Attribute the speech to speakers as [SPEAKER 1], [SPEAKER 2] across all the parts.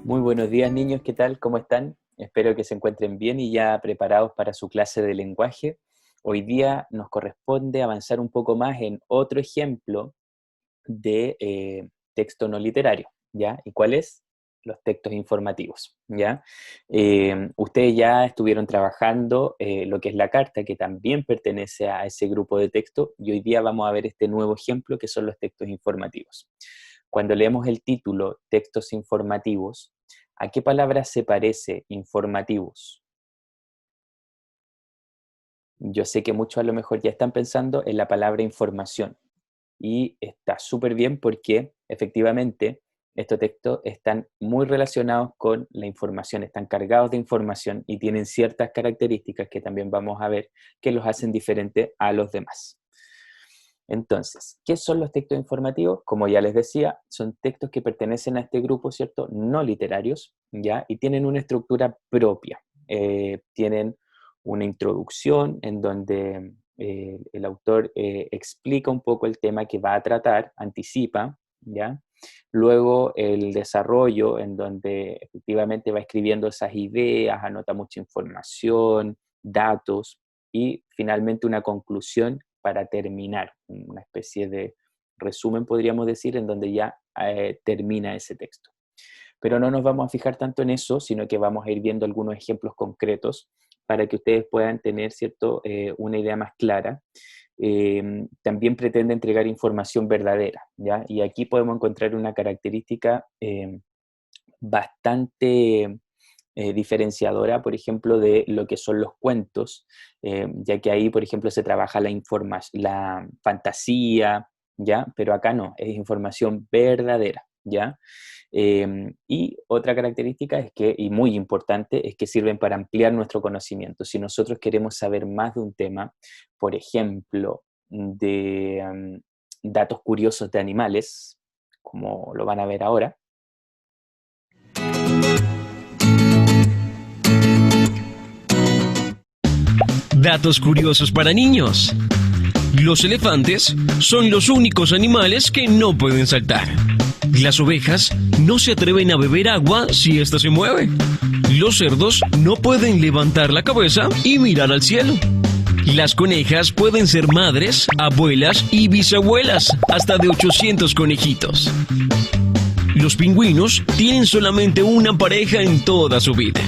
[SPEAKER 1] Muy buenos días, niños, ¿qué tal? ¿Cómo están? Espero que se encuentren bien y ya preparados para su clase de lenguaje. Hoy día nos corresponde avanzar un poco más en otro ejemplo de texto no literario, ¿ya? ¿Y cuál es? Los textos informativos, ¿ya? Ustedes ya estuvieron trabajando lo que es la carta, que también pertenece a ese grupo de texto, y hoy día vamos a ver este nuevo ejemplo que son los textos informativos. Cuando leemos el título textos informativos, ¿a qué palabra se parece informativos? Yo sé que muchos a lo mejor ya están pensando en la palabra información y está súper bien porque efectivamente estos textos están muy relacionados con la información, están cargados de información y tienen ciertas características que también vamos a ver que los hacen diferentes a los demás. Entonces, ¿qué son los textos informativos? Como ya les decía, son textos que pertenecen a este grupo, ¿cierto? No literarios, ¿ya? Y tienen una estructura propia. Tienen una introducción en donde el autor explica un poco el tema que va a tratar, anticipa, ¿ya? Luego el desarrollo, en donde efectivamente va escribiendo esas ideas, anota mucha información, datos, y finalmente una conclusión para terminar, una especie de resumen, podríamos decir, en donde ya termina ese texto. Pero no nos vamos a fijar tanto en eso, sino que vamos a ir viendo algunos ejemplos concretos para que ustedes puedan tener, ¿cierto?, una idea más clara. También pretende entregar información verdadera, ¿ya? Y aquí podemos encontrar una característica bastante diferenciadora, por ejemplo, de lo que son los cuentos, ya que ahí, por ejemplo, se trabaja la fantasía, ¿ya? Pero acá no, es información verdadera, ¿ya? Y otra característica es que, y muy importante, es que sirven para ampliar nuestro conocimiento. Si nosotros queremos saber más de un tema, por ejemplo, de datos curiosos de animales, como lo van a ver ahora.
[SPEAKER 2] Datos curiosos para niños. Los elefantes son los únicos animales que no pueden saltar. Las ovejas no se atreven a beber agua si ésta se mueve. Los cerdos no pueden levantar la cabeza y mirar al cielo. Las conejas pueden ser madres, abuelas y bisabuelas, hasta de 800 conejitos. Los pingüinos tienen solamente una pareja en toda su vida.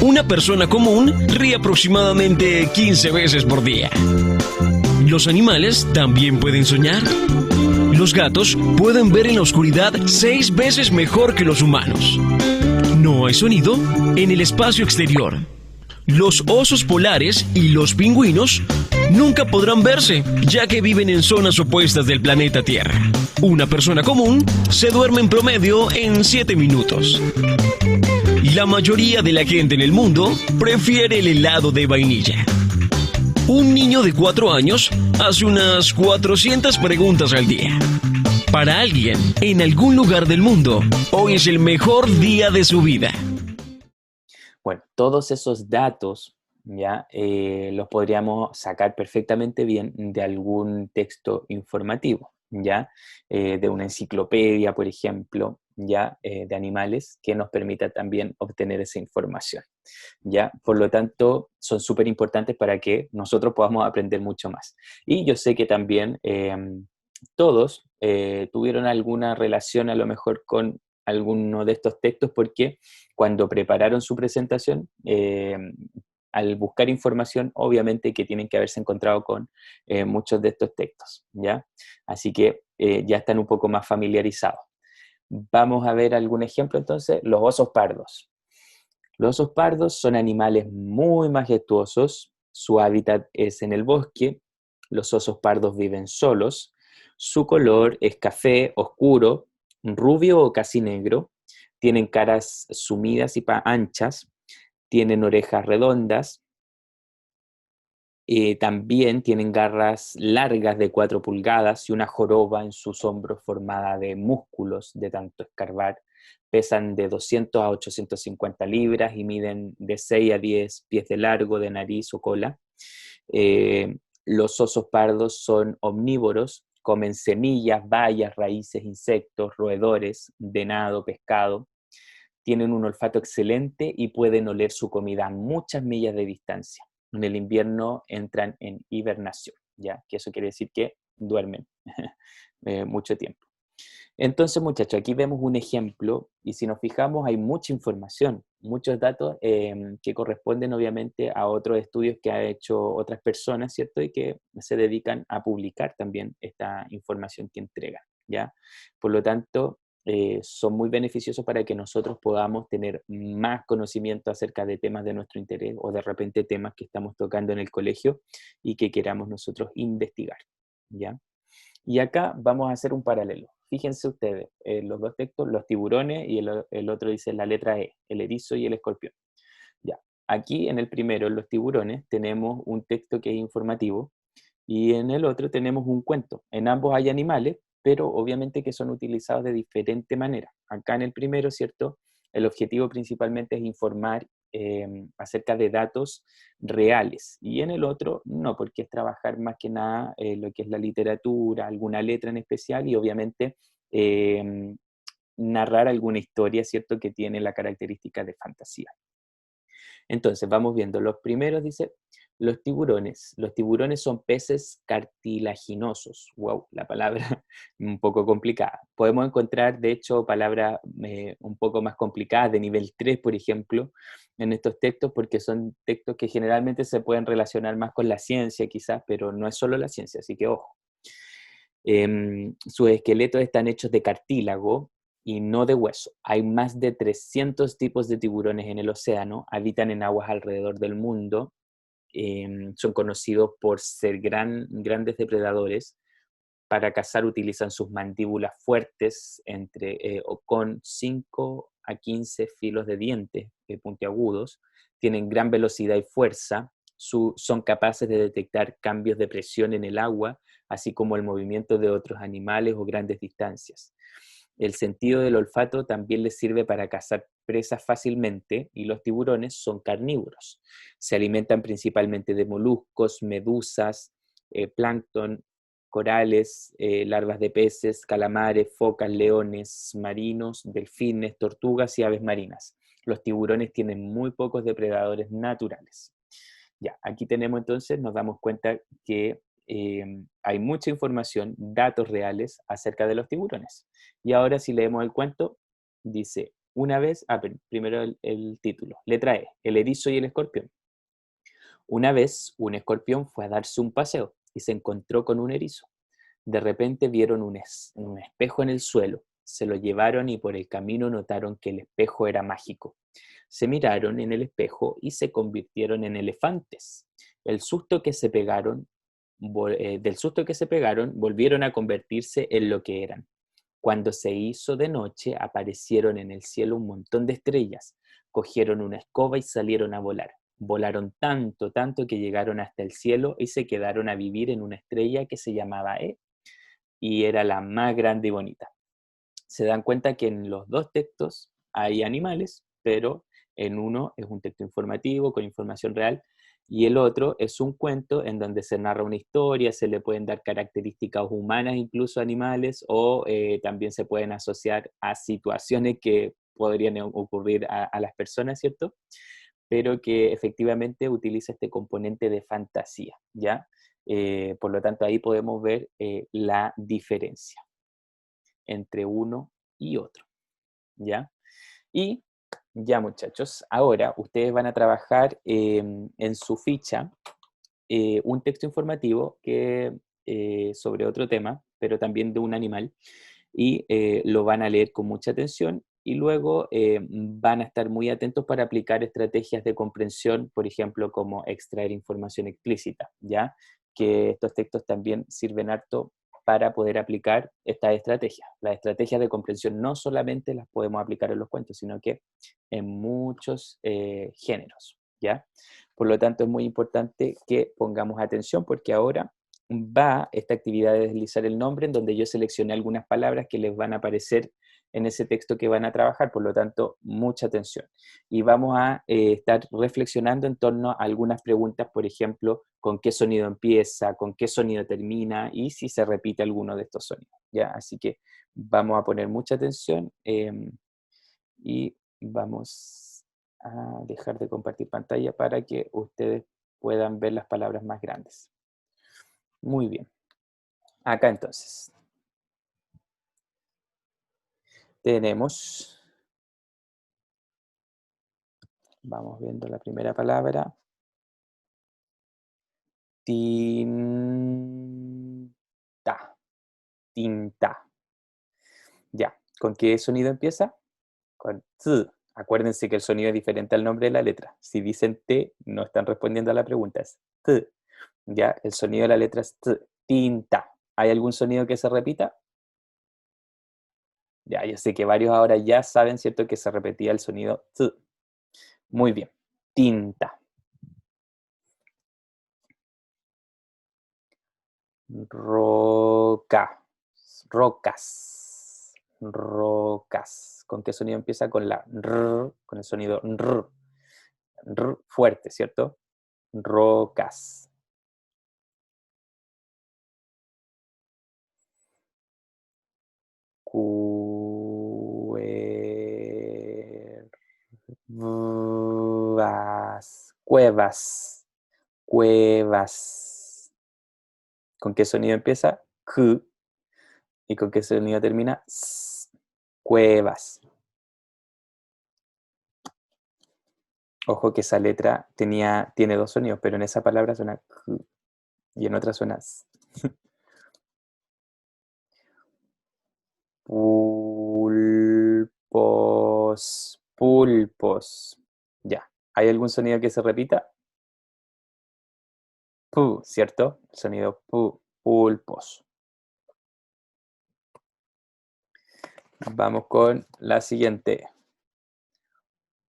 [SPEAKER 2] Una persona común ríe aproximadamente 15 veces por día. Los animales también pueden soñar. Los gatos pueden ver en la oscuridad 6 veces mejor que los humanos. No hay sonido en el espacio exterior. Los osos polares y los pingüinos nunca podrán verse, ya que viven en zonas opuestas del planeta Tierra. Una persona común se duerme en promedio en 7 minutos. La mayoría de la gente en el mundo prefiere el helado de vainilla. Un niño de 4 años hace unas 400 preguntas al día. Para alguien, en algún lugar del mundo, hoy es el mejor día de su vida.
[SPEAKER 1] Bueno, todos esos datos ya los podríamos sacar perfectamente bien de algún texto informativo, ya de una enciclopedia, por ejemplo, ya de animales que nos permita también obtener esa información, ya. Por lo tanto, son súper importantes para que nosotros podamos aprender mucho más. Y yo sé que también todos tuvieron alguna relación a lo mejor con alguno de estos textos porque cuando prepararon su presentación, al buscar información, obviamente que tienen que haberse encontrado con muchos de estos textos, ¿ya? Así que ya están un poco más familiarizados. Vamos a ver algún ejemplo entonces. Los osos pardos. Los osos pardos son animales muy majestuosos, su hábitat es en el bosque, los osos pardos viven solos, su color es café oscuro, rubio o casi negro, tienen caras sumidas y anchas, tienen orejas redondas, también tienen garras largas de 4 pulgadas y una joroba en sus hombros formada de músculos de tanto escarbar. Pesan de 200 a 850 libras y miden de 6 a 10 pies de largo de nariz o cola. Los osos pardos son omnívoros, comen semillas, bayas, raíces, insectos, roedores, venado, pescado. tienen un olfato excelente y pueden oler su comida a muchas millas de distancia. En el invierno entran en hibernación, ¿ya? Que eso quiere decir que duermen mucho tiempo. Entonces, muchachos, aquí vemos un ejemplo y si nos fijamos hay mucha información, muchos datos que corresponden obviamente a otros estudios que han hecho otras personas, ¿cierto? Y que se dedican a publicar también esta información que entregan, ¿ya? Por lo tanto, son muy beneficiosos para que nosotros podamos tener más conocimiento acerca de temas de nuestro interés o de repente temas que estamos tocando en el colegio y que queramos nosotros investigar, ¿ya? Y acá vamos a hacer un paralelo. Fíjense ustedes, los dos textos, los tiburones y el otro dice la letra E, el erizo y el escorpión. Ya, aquí en el primero, en los tiburones, tenemos un texto que es informativo y en el otro tenemos un cuento. En ambos hay animales, pero obviamente que son utilizados de diferente manera. Acá en el primero, ¿cierto? El objetivo principalmente es informar acerca de datos reales. Y en el otro, no, porque es trabajar más que nada lo que es la literatura, alguna letra en especial y obviamente narrar alguna historia, ¿cierto? Que tiene la característica de fantasía. Entonces, vamos viendo. Los primeros, dice, los tiburones. Los tiburones son peces cartilaginosos. Wow, la palabra un poco complicada. Podemos encontrar, de hecho, palabras un poco más complicadas, de nivel 3, por ejemplo, en estos textos, porque son textos que generalmente se pueden relacionar más con la ciencia, quizás, pero no es solo la ciencia, así que ojo. Sus esqueletos están hechos de cartílago y no de hueso. Hay más de 300 tipos de tiburones en el océano, habitan en aguas alrededor del mundo, son conocidos por ser grandes depredadores. Para cazar utilizan sus mandíbulas fuertes o con 5 a 15 filos de dientes puntiagudos, tienen gran velocidad y fuerza, son capaces de detectar cambios de presión en el agua, así como el movimiento de otros animales o grandes distancias. El sentido del olfato también les sirve para cazar presas fácilmente y los tiburones son carnívoros. Se alimentan principalmente de moluscos, medusas, plancton, corales, larvas de peces, calamares, focas, leones marinos, delfines, tortugas y aves marinas. Los tiburones tienen muy pocos depredadores naturales. Ya, aquí tenemos entonces, nos damos cuenta que hay mucha información, datos reales acerca de los tiburones. Y ahora si leemos el cuento, dice, una vez, primero el título, letra E, el erizo y el escorpión. Una vez un escorpión fue a darse un paseo y se encontró con un erizo. De repente vieron un espejo en el suelo, se lo llevaron y por el camino notaron que el espejo era mágico. Se miraron en el espejo y se convirtieron en elefantes. El susto que se pegaron, del susto que se pegaron, volvieron a convertirse en lo que eran. Cuando se hizo de noche, aparecieron en el cielo un montón de estrellas. Cogieron una escoba y salieron a volar. Volaron tanto, tanto que llegaron hasta el cielo y se quedaron a vivir en una estrella que se llamaba E y era la más grande y bonita. Se dan cuenta que en los dos textos hay animales, pero en uno es un texto informativo con información real y el otro es un cuento en donde se narra una historia, se le pueden dar características humanas incluso a animales o también se pueden asociar a situaciones que podrían ocurrir a las personas, ¿cierto? Pero que efectivamente utiliza este componente de fantasía, ¿ya? Por lo tanto, ahí podemos ver la diferencia entre uno y otro, ¿ya? Y ya, muchachos, ahora ustedes van a trabajar en su ficha un texto informativo que, sobre otro tema, pero también de un animal, y lo van a leer con mucha atención y luego van a estar muy atentos para aplicar estrategias de comprensión, por ejemplo, como extraer información explícita, ¿ya? Que estos textos también sirven harto para poder aplicar estas estrategias. Las estrategias de comprensión no solamente las podemos aplicar en los cuentos, sino que en muchos géneros, ¿ya? Por lo tanto, es muy importante que pongamos atención porque ahora va esta actividad de deslizar el nombre en donde yo seleccioné algunas palabras que les van a aparecer en ese texto que van a trabajar, por lo tanto, mucha atención. Y vamos a estar reflexionando en torno a algunas preguntas, por ejemplo, con qué sonido empieza, con qué sonido termina y si se repite alguno de estos sonidos, ¿ya? Así que vamos a poner mucha atención y Vamos a dejar de compartir pantalla para que ustedes puedan ver las palabras más grandes. Muy bien. Acá entonces. Tenemos, vamos viendo la primera palabra. Tinta. Tinta. Ya. ¿Con qué sonido empieza? Con T. Acuérdense que el sonido es diferente al nombre de la letra. Si dicen T, no están respondiendo a la pregunta. Es T. Ya, el sonido de la letra es T. Tinta. ¿Hay algún sonido que se repita? Ya, yo sé que varios ahora ya saben, ¿cierto?, que se repetía el sonido T. Muy bien. Tinta. Roca. Rocas. Rocas. ¿Con qué sonido empieza? Con la R, con el sonido R. R fuerte, ¿cierto? Rocas. Cuevas. Cuevas. Cuevas. ¿Con qué sonido empieza? Q. ¿Y con qué sonido termina? S. Cuevas. Ojo que esa letra tiene dos sonidos, pero en esa palabra suena Q y en otra suena S. Pulpos. Pulpos. Ya. ¿Hay algún sonido que se repita? Pu, ¿cierto? El sonido pu. Pulpos. Vamos con la siguiente.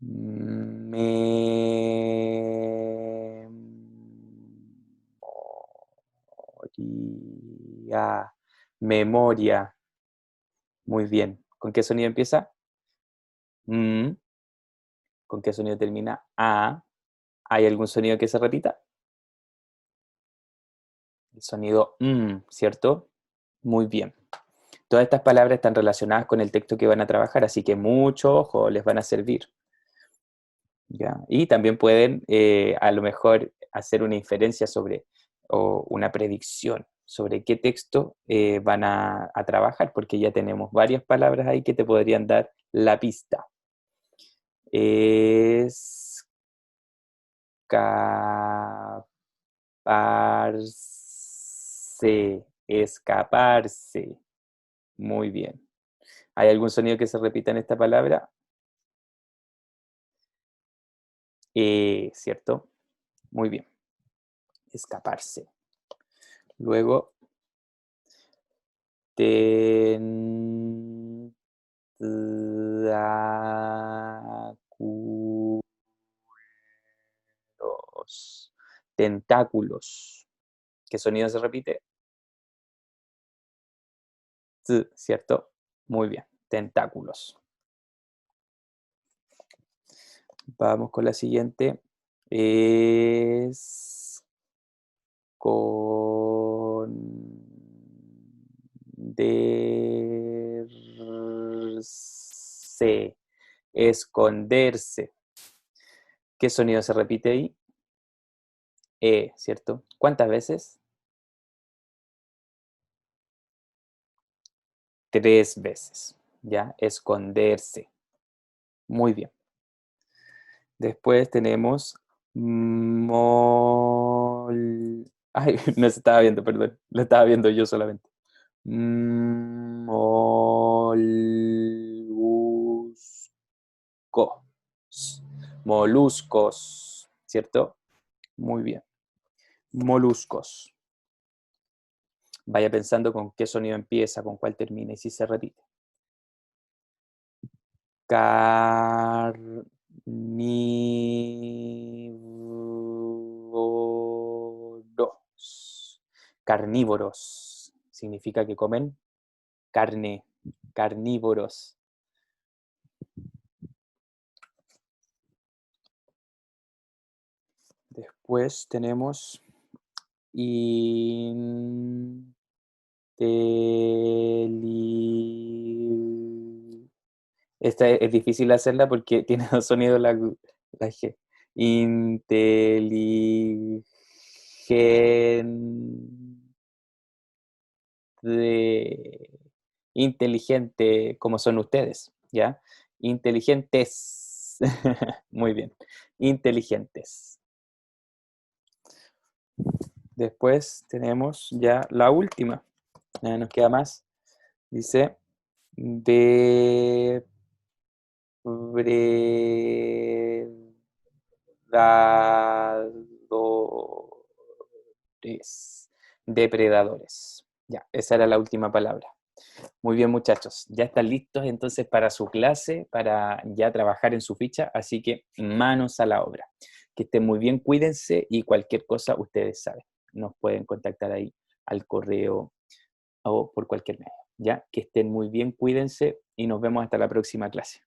[SPEAKER 1] Memoria. Memoria. Muy bien. ¿Con qué sonido empieza? Mm. ¿Con qué sonido termina? A. ¿Hay algún sonido que se repita? El sonido ¿cierto? Muy bien. Todas estas palabras están relacionadas con el texto que van a trabajar, así que mucho ojo, les van a servir. ¿Ya? Y también pueden a lo mejor hacer una inferencia sobre, o una predicción sobre qué texto van a trabajar, porque ya tenemos varias palabras ahí que te podrían dar la pista. Escaparse. Escaparse. Muy bien. ¿Hay algún sonido que se repita en esta palabra? ¿Cierto? Muy bien. Escaparse. Luego, tentáculos. Tentáculos. ¿Qué sonido se repite? ¿Cierto? Muy bien. Tentáculos. Vamos con la siguiente. Es esconderse. Esconderse. ¿Qué sonido se repite ahí? ¿Cierto? ¿Cuántas veces? 3 veces. ¿Ya? Esconderse. Muy bien. Después tenemos Ay, no se estaba viendo, perdón. Lo estaba viendo yo solamente. Moluscos. Moluscos. ¿Cierto? Muy bien. Moluscos. Vaya pensando con qué sonido empieza, con cuál termina y si se repite. Carnívoros. Carnívoros. Significa que comen carne. Carnívoros. Después tenemos Esta es difícil hacerla porque tiene dos sonidos la G. Inteligente, como son ustedes, ¿ya? Inteligentes. Muy bien. Inteligentes. Después tenemos ya la última. Ya nos queda más. Dice depredadores. Depredadores. Ya, esa era la última palabra. Muy bien, muchachos. Ya están listos entonces para su clase, para ya trabajar en su ficha, así que manos a la obra. Que estén muy bien, cuídense y cualquier cosa ustedes saben. Nos pueden contactar ahí al correo o por cualquier medio. Ya, que estén muy bien, cuídense y nos vemos hasta la próxima clase.